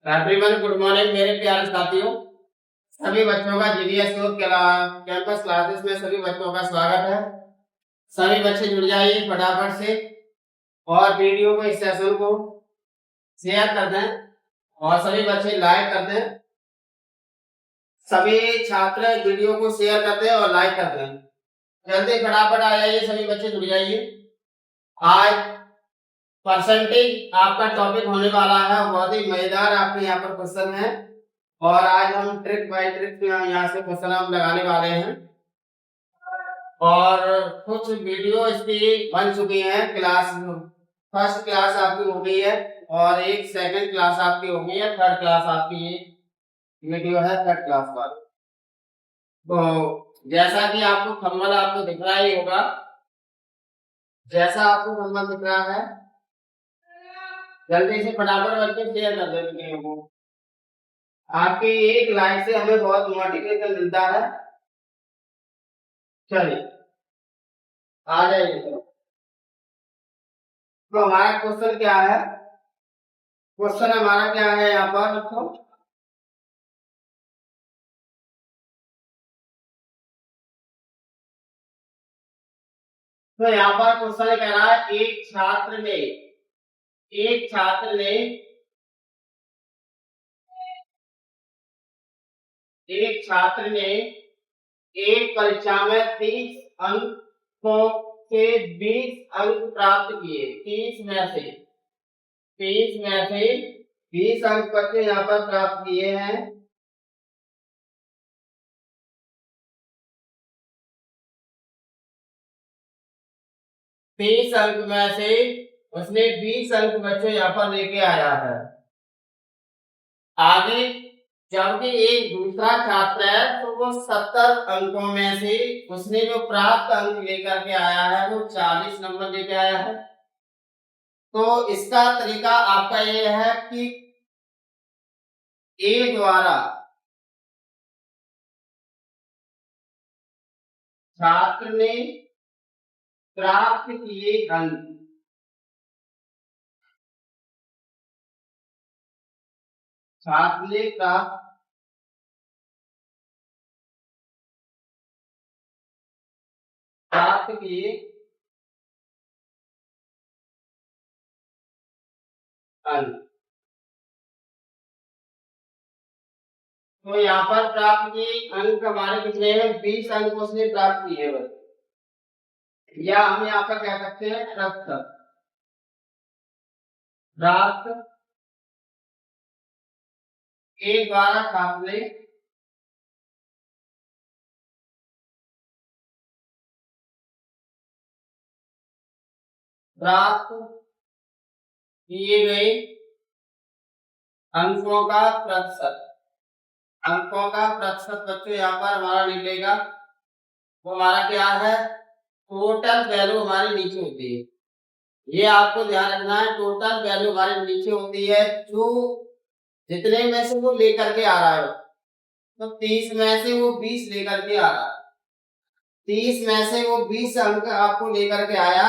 Everyone good morning मेरे प्यारे साथियों। सभी बच्चों का जीडीएस कैंपस क्लासेस में सभी बच्चों का स्वागत है। सभी बच्चे जुड़ जाइए फटाफट से और वीडियो को इस सेशन को शेयर कर दें और सभी बच्चे लाइक कर दें। सभी छात्र वीडियो को शेयर कर दें और लाइक कर दें। जल्दी फटाफट आ जाइए, सभी बच्चे जुड़ जाइए। आज परसेंटेज आपका टॉपिक होने वाला है, बहुत ही मजेदार आपके यहाँ पर क्वेश्चन है और आज हम ट्रिक बाय ट्रिक यहाँ से क्वेश्चन हम लगाने वाले हैं और कुछ वीडियो इसकी बन चुकी है। क्लास फर्स्ट क्लास आपकी हो गई है और एक सेकंड क्लास आपकी हो गई है, थर्ड क्लास आपकी ये वीडियो है थर्ड क्लास पर। तो जैसा कि आपको थंबनेल आपको दिख रहा ही होगा, जैसा आपको थंबनेल दिख रहा है जल्दी से फटाफट बच्चे शेयर कर दें वीडियो को। आपकी एक लाइक से हमें बहुत मोटिवेशन मिलता है। चलिए आ जाइए। तो हमारा क्वेश्चन क्या है? क्वेश्चन हमारा क्या है यहाँ पर बच्चों? तो यहाँ पर क्वेश्चन कह रहा है एक छात्र ने एक परीक्षा में 30 अंकों के 20 अंक प्राप्त किए। 30 में से 20 अंक बच्चे यहाँ पर प्राप्त किए हैं। तेईस अंक में से उसने 20 अंक बच्चे यहाँ पर लेके आया है। आगे जबकि एक दूसरा छात्र है तो वो 70 अंकों में से उसने जो प्राप्त अंक लेकर के आया है वो 40 नंबर लेके आया है। तो इसका तरीका आपका ये है कि ए द्वारा छात्र ने प्राप्त किए अंक, छात्र ने प्राप्त किए अंक। तो यहाँ पर प्राप्त किए अंक हमारे कितने हैं? 20 अंक उसने प्राप्त किए हैं, या हम यहाँ पर कह सकते हैं प्राप्त ए द्वारा छात्र ने प्राप्त किए गए अंकों का प्रतिशत। अंकों का प्रतिशत बच्चों यहाँ पर हमारा निकलेगा, वो हमारा क्या है? टोटल वैल्यू हमारी नीचे होती है। ये आपको ध्यान रखना है, टोटल वैल्यू हमारी नीचे होती है जो जितने में से वो लेकर के आ रहा है। तो 30 में से वो 20 लेकर के आ रहा है, 30 में से वो 20 अंक आपको लेकर के आया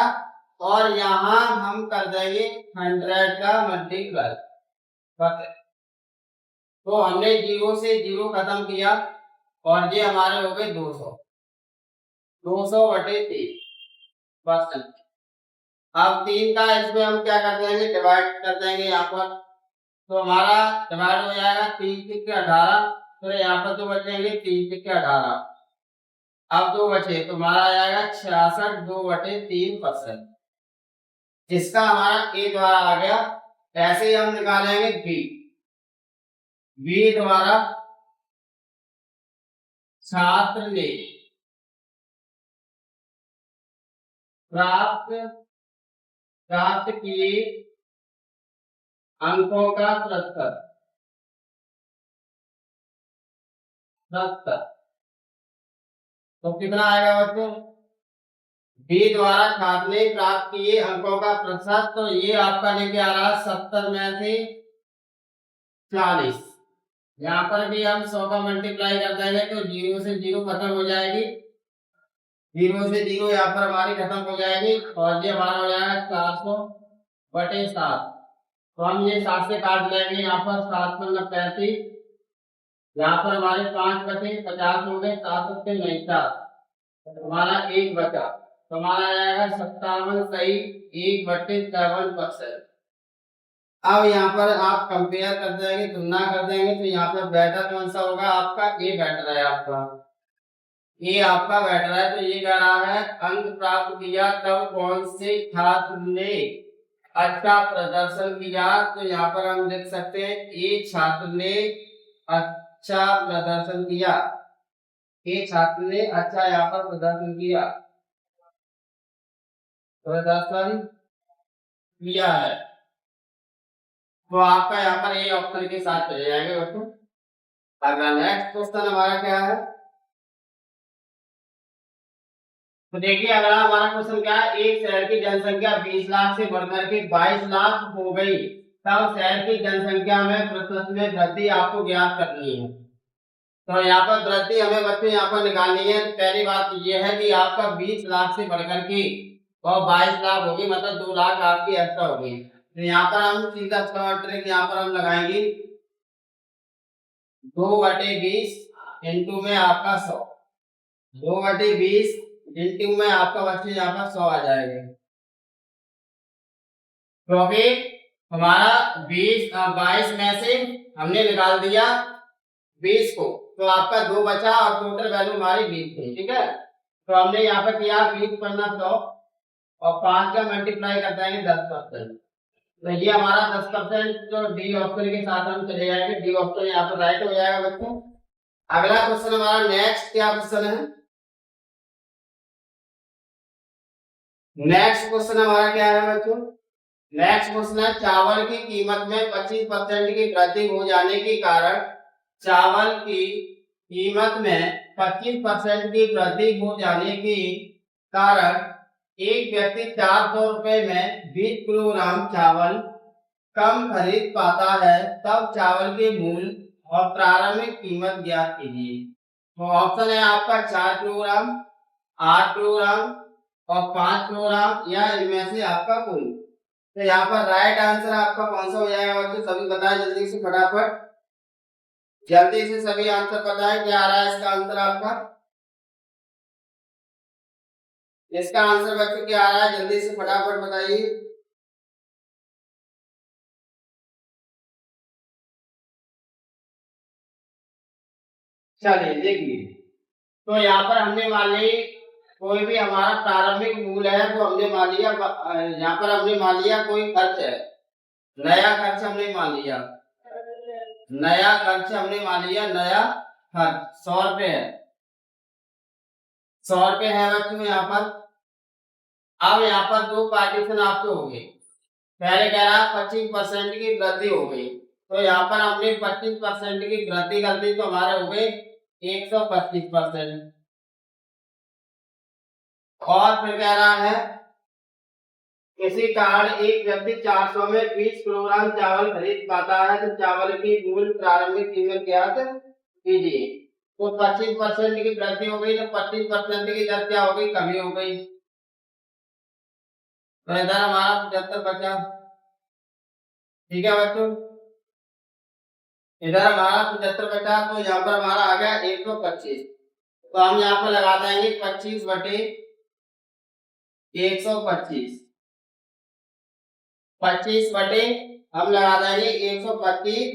और यहाँ हम कर देंगे 100 का मल्टीप्लाई। तो हमने 0 से 0 खत्म किया और ये हमारे हो गए 200 बटे 3%। अब 3 का इसमें हम क्या कर देंगे? डिवाइड कर देंगे यहाँ पर। तो हमारा डिवाइड हो जाएगा 3 तिक्के 18। तो यहाँ पर तो बचेंगे 3 तिक्के 18। अब 2 बचे तो हमारा आ जाएगा 66 2 बटे 3%, जिसका हमारा ए द्वारा आ गया। ऐसे ही हम निकालेंगे बी द्वारा छात्र ने प्राप्त किए अंकों का प्रतिशत। तो कितना आएगा बच्चों? बी द्वारा छात्र ने प्राप्त किए अंकों का प्रतिशत, तो ये आपका लेके आ रहा है 70 में से 40। यहाँ पर भी हम 100 का मल्टीप्लाई कर देंगे तो 0 से 0 खत्म हो जाएगी, 0 से 0 यहाँ पर हमारी खत्म हो जाएगी और ये हमारा हो जाएगा 400 बटे 7। तो हम ये 7 से काट लेंगे, यहाँ पर 7 मतलब 35, यहाँ पर हमारे 5/50 हो गए, 7×49, हमारा 1 बचा, तो हमारा आएगा 57 सही 1/53%। अब यहाँ पर आप कंपेयर कर देंगे, तुलना कर देंगे, तो यहाँ पर बेटर कौन सा होगा आपका, ए बेटर है आपका, ये आपका बेटर है। तो ये कह रहा है अंक प्राप्त किया तब कौन से छात्र ने अच्छा प्रदर्शन किया, तो यहाँ पर हम देख सकते हैं ये छात्र ने अच्छा प्रदर्शन किया, ये छात्र ने अच्छा यहाँ पर प्रदर्शन किया, प्रदर्शन किया है, तो आपका यहाँ पर ये ऑप्शन के साथ चले जाएंगे बच्चों। अगला नेक्स्ट क्वेश्चन हमारा क्या है, तो देखिए अगला हमारा क्वेश्चन क्या है, एक शहर की जनसंख्या 20 लाख से बढ़कर के 22 लाख हो गई, तब शहर की जनसंख्या में प्रतिशत में वृद्धि आपको ज्ञात करनी है। तो यहाँ पर वृद्धि हमें बच्चे यहाँ पर निकालनी है। पहली बात यह है कि आपका 20 लाख से बढ़कर के और 22 लाख होगी, मतलब 2 लाख आपकी एक्स्ट्रा होगी। तो यहाँ पर हम सीधा ट्रिक यहाँ पर हम लगाएंगे 2/20 इंटू में आपका 100, 2/20 इंटू में आपका बच्चे यहाँ पर 100 आ जाएगा, क्योंकि हमारा 22 में से हमने निकाल दिया 20 को, तो आपका 2 बचा और टोटल वैल्यू हमारी 20 थी, ठीक है। तो हमने यहाँ पर किया 20 पन्ना 100 और 5 का मल्टीप्लाई कर देंगे 10%, तो ये हमारा 10% जो डी ऑप्शन के साथ हम चले जाएंगे, डी ऑप्शन यहाँ पर राइट हो जाएगा बच्चों। अगला क्वेश्चन हमारा नेक्स्ट क्या क्वेश्चन है, नेक्स्ट क्वेश्चन हमारा क्या है बच्चों, नेक्स्ट क्वेश्चन है चावल की कीमत में 25% की वृद्धि हो जाने के कारण, चावल की कीमत में 25% की वृद्धि हो जाने के कारण एक व्यक्ति 400 रुपए में 20 किलोग्राम चावल कम खरीद पाता है, तब चावल के मूल्य और प्रारंभिक कीमत ज्ञात कीजिए। तो ऑप्शन है आपका 4 किलोग्राम, 8 किलोग्राम और 5 किलोग्राम, या इनमें से आपका कोई। तो यहाँ पर राइट आंसर आपका कौन सा हो जाएगा बच्चों, सभी बताएं जल्दी से फटाफट, जल्दी से सभी आंसर बताएं क्या आ रहा है इसका आंसर आपका, इसका आंसर बच्चों क्या आ रहा है, जल्दी से फटाफट बताइए। चलिए देखिए, तो यहाँ पर हमने मान ली कोई भी हमारा प्रारंभिक मूल्य है वो हमने मान लिया, यहाँ पर हमने मान लिया कोई खर्च है, नया खर्च हमने मान लिया, नया खर्च हमने मान लिया, नया खर्च 100 रुपए है, 100 रुपए है बच्चों यहाँ पर। अब यहाँ पर दो पार्टीशन आपके हो गए, पहले कह रहा 25% की वृद्धि हो गई, तो यहाँ पर हमने 25% की वृद्धि कर दी, तो हमारे हो गए 125%। और फिर कह रहा है इसी कारण एक व्यक्ति 400 में 20 किलोग्राम चावल खरीद पाता है, तो चावल की मूल प्रारंभिक कीमत ज्ञात कीजिए। तो 25% की वृद्धि हो गई, तो 25% की दर क्या हो गई, कमी हो गई, तो इधर हमारा 75 बचा, ठीक है बच्चों, इधर हमारा 75 बचा, तो यहाँ पर हमारा आ गया 125, तो हम यहाँ पर लगा देंगे 25/125, 25 हम लगा देंगे 125,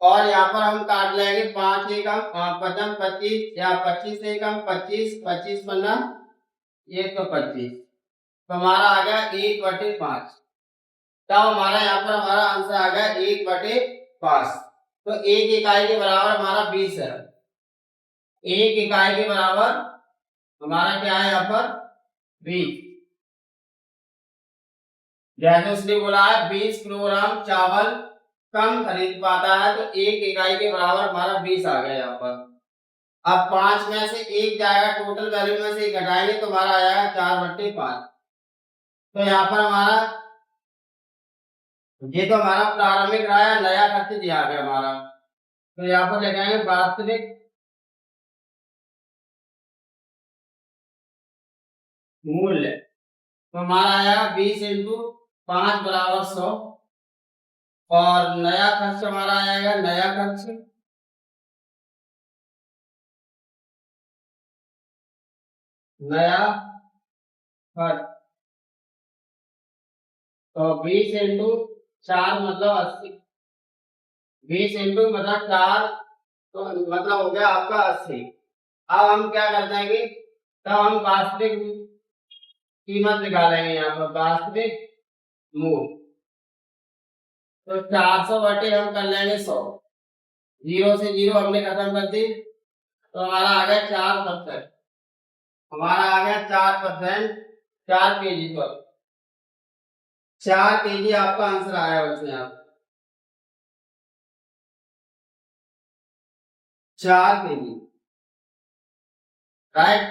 और यहाँ पर हम काट लेंगे 5 एकम 25 या 25 एकम 25, 25 पन्ना 125, तो हमारा आ गया 1/5, तब हमारा यहाँ पर हमारा आंसर आ गया 1/5। तो एक इकाई के बराबर हमारा 20 है, एक इकाई के बराबर हमारा क्या है यहाँ पर 20, जैसे उसने बोला है 20 किलोग्राम चावल कम खरीद पाता है, तो एक इकाई के बराबर हमारा 20 आ गया यहाँ पर। अब 5 में से एक जाएगा, टोटल वैल्यू में से घटाएंगे तो हमारा आ जाएगा 4/5, तो यहाँ पर हमारा ये तो हमारा प्रारंभिक रहा है, नया खर्च दिया गया हमारा, तो यहाँ पर लगाएंगे वास्तविक मूल्य, तो हमारा आया 20 × 5 = 100, और नया खर्च हमारा आएगा, नया खर्च नया खर्च तो 20 इंटू 4 मतलब 80, 20 इंटू मतलब 4 तो मतलब हो गया आपका 80। अब हम क्या कर देंगे, तब हम वास्तविक कीमत निकालेंगे, यहाँ पर वास्तविक मूल। तो 400 बटे हम कर लेंगे 100, जीरो से जीरो हमने खत्म कर दी, तो हमारा आ गया 4%, हमारा आ गया 4%, 4 kg पर 4 kg आपका आंसर आया उसमें। आप 4 kg, राइट।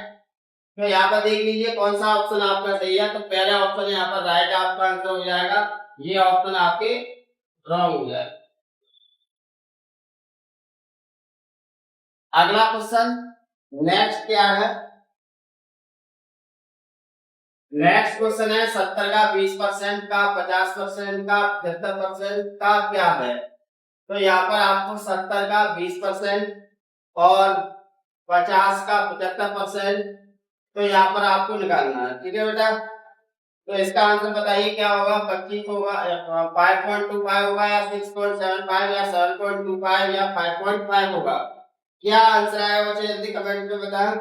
तो यहाँ पर देख लीजिए कौन सा ऑप्शन आपका सही है। तो पहला ऑप्शन यहाँ पर राइट आपका आंसर हो जाएगा, ये ऑप्शन आपके रॉन्ग हो जाएगा। अगला क्वेश्चन नेक्स्ट क्या है, नेक्स्ट क्वेश्चन है 70 का 20% का 50% का 75% का क्या है। तो यहाँ पर आपको 70 का 20% और 50 का 75%, तो यहाँ पर आपको निकालना है, ठीक है बेटा। तो इसका आंसर बताइए क्या होगा, 25 होगा, 5.25 होगा, या 6.75, या 7.25, या 5.5 होगा। क्या आंसर आएगा बच्चे, जल्दी कमेंट में बताएं।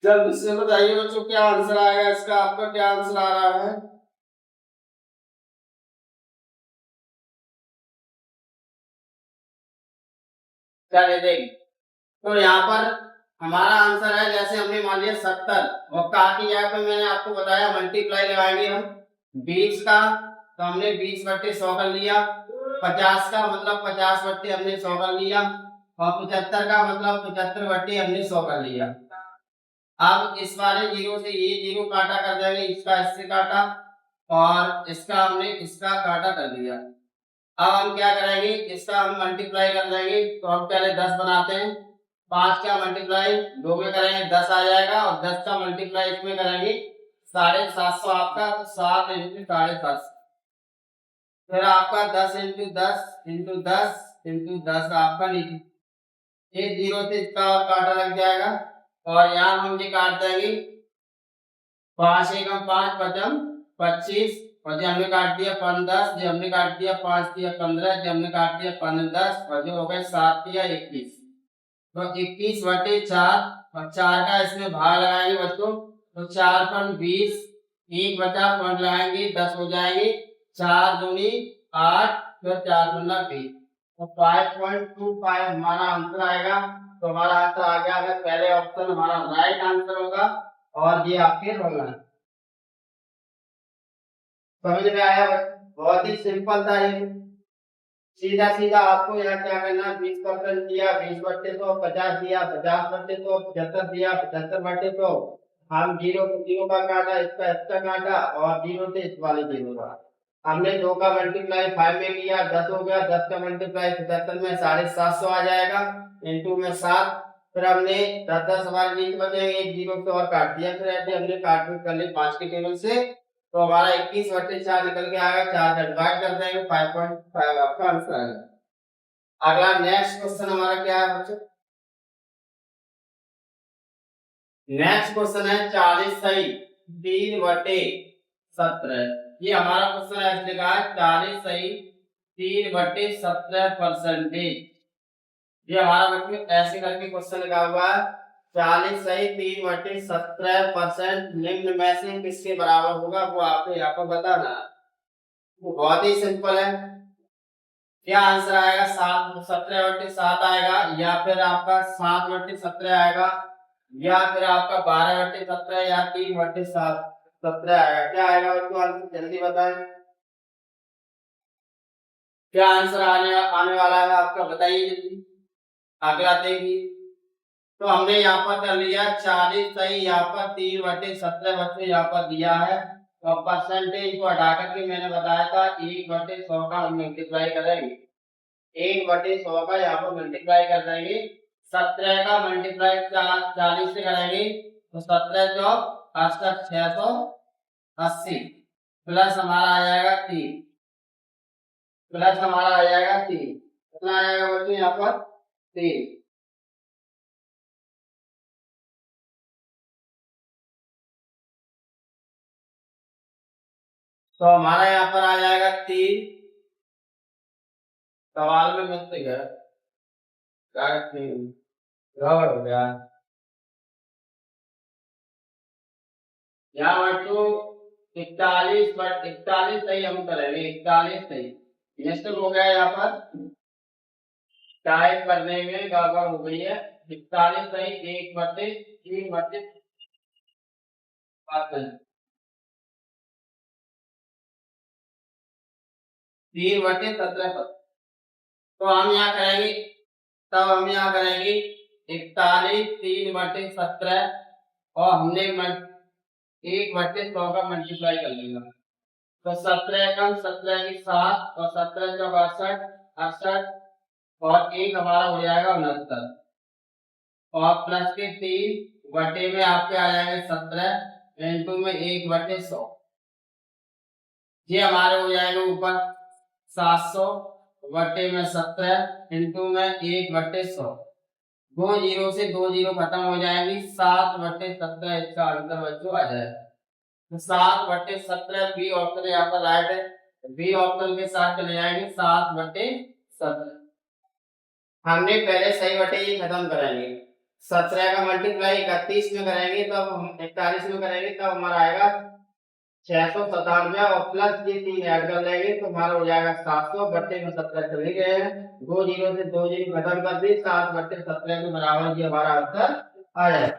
जल्दी से बताइए बच्चों क्या आंसर आएगा इसका, आपका क्या आंसर आ रहा है। चलिए देख, तो यहाँ पर हमारा आंसर है, जैसे हमने मान लिया 70 और काटी यहाँ पे मैंने आपको बताया मल्टीप्लाई लगाएंगे हम 20 का, तो हमने 20/100 कर लिया, 50 का मतलब 50/100 हमने 100 कर लिया, और 75 का मतलब 75/100 हमने 100 कर लिया। अब इस वाले जीरो से ये जीरो काटा कर देंगे, इसका इससे काटा और इसका हमने इसका काटा कर दिया। अब हम क्या करेंगे, इसका हम मल्टीप्लाई कर देंगे। तो हम पहले 10 बनाते हैं, 5 का मल्टीप्लाई 2 में करेंगे 10 आ जाएगा, और 10 का मल्टीप्लाई इसमें करेंगे 750 आपका, 7 इंटू 750, फिर आपका 10 इंटू 10 इंटू 10 इंटू 10 आपका नीचे ये जीरो से इसका और काटा लग जाएगा, और यहाँ हम ये काट देंगे 5 एकम 5 पचम 25, और जो हमने काट दिया 5 10, जो हमने काट दिया 5 दिया 15, जो हमने काट दिया 5 10, और जो हो गए 7 दिया 21, तो 21/4, और 4 का इसमें भाग लगाएंगे बच्चों, तो 4 पर 20, 1 बचा पॉइंट लगाएंगे 10 हो जाएंगे, 4 दूनी 8, फिर 4 दूना 20, तो 5.25 हमारा आंसर आएगा। तो हमारा आंसर आ गया है, पहले ऑप्शन हमारा राइट आंसर होगा, और ये आपके रॉन्ग है। समझ में आया, बहुत ही सिंपल था ये, सीधा सीधा आपको यहाँ क्या करना, 20% दिया 20/100, 50 दिया 50/100, 75 दिया 75/100, हम जीरो को जीरो का काटा, इसका इसका काटा, और जीरो से इस वाले जीरो का हमने 2 का मल्टीप्लाई 5 में किया 10 हो गया, 10 का मल्टीप्लाई 75 में 750 आ जाएगा, इंटू में 7, फिर हमने 10 हमारे बीच बचे, एक जीरो से और काट दिया, फिर ऐसे हमने काट कर ली 5 के टेबल से, तो हमारा 21/4 निकल के आएगा, 4 का डिवाइड कर देंगे 5.5 आपका आंसर आएगा। अगला नेक्स्ट क्वेश्चन हमारा क्या है बच्चों, नेक्स्ट क्वेश्चन है 40 सही 3/17, ये हमारा क्वेश्चन है, इसलिए कहा 40 सही 3/17%। ये हमारा बच्चों ऐसे करके क्वेश्चन लिखा हुआ है, 40 सही 3/17% निम्न में से किसके बराबर होगा, वो आपको यहाँ पर बताना है। वो बहुत ही सिंपल है, क्या आंसर आएगा, 17/7 आएगा, या फिर आपका 7/17 आएगा, या फिर आपका 12/17, या 3/17 आएगा। क्या आएगा बच्चों आंसर, जल्दी बताएं क्या आंसर आने आने वाला है आपका, बताइए जल्दी। अगला देखिए, तो हमने यहाँ पर कर लिया 40 सही, यहाँ पर 3/17 बच्चे यहाँ पर दिया है, तो परसेंटेज को हटा करके मैंने बताया था 1/100 का हम मल्टीप्लाई करेंगे, 1/100 का यहाँ पर मल्टीप्लाई कर देंगे, 17 का मल्टीप्लाई 40 से करेंगे, तो 17 चौक 68 600, 80 प्लस हमारा आ जाएगा 3 प्लस हमारा आ जाएगा 3 कितना आ जाएगा बच्चों यहाँ पर 3। तो हमारा यहाँ पर आ जाएगा 3 सवाल में मिलते गए क्या 3 गड़बड़ हो गया यहाँ बच्चों 41 सही हम करेंगे 41 सही मिस्टेक हो गया यहाँ पर टाइप करने में गड़बड़ हो गई है 41 सही 1/3 3/17 पर। तो हम यहाँ करेंगे तब हम यहाँ करेंगे 41 3/17 और हमने 1/100 का मल्टीप्लाई कर लेगा तो 17 कम 17 की 7 और 17 का 62 और एक हमारा हो जाएगा 69 और प्लस के 3 बटे में आपके आ जाएंगे 17 इंटू में 1/100 ये हमारे हो जाएंगे ऊपर 700 बटे में 17 इंटू में 1/100 दो जीरो से दो जीरो खत्म हो जाएंगी 7/17 इसका आंसर बच्चों आ जाएगा। तो 7/17 बी ऑप्शन यहाँ पर राइट है बी ऑप्शन के साथ चले जाएंगे 7/17 हमने पहले सही बटे ही खत्म करेंगे 17 का मल्टीप्लाई 31 में करेंगे तो हम 41 में करेंगे तब हमारा आएगा 697 और प्लस ये 3 ऐड कर लेंगे तो हमारा हो जाएगा 700 बटे में 17 चले गए हैं दो जीरो से दो जीरो खत्म कर दी 7/17 के बराबर ये हमारा आंसर आ जाएगा।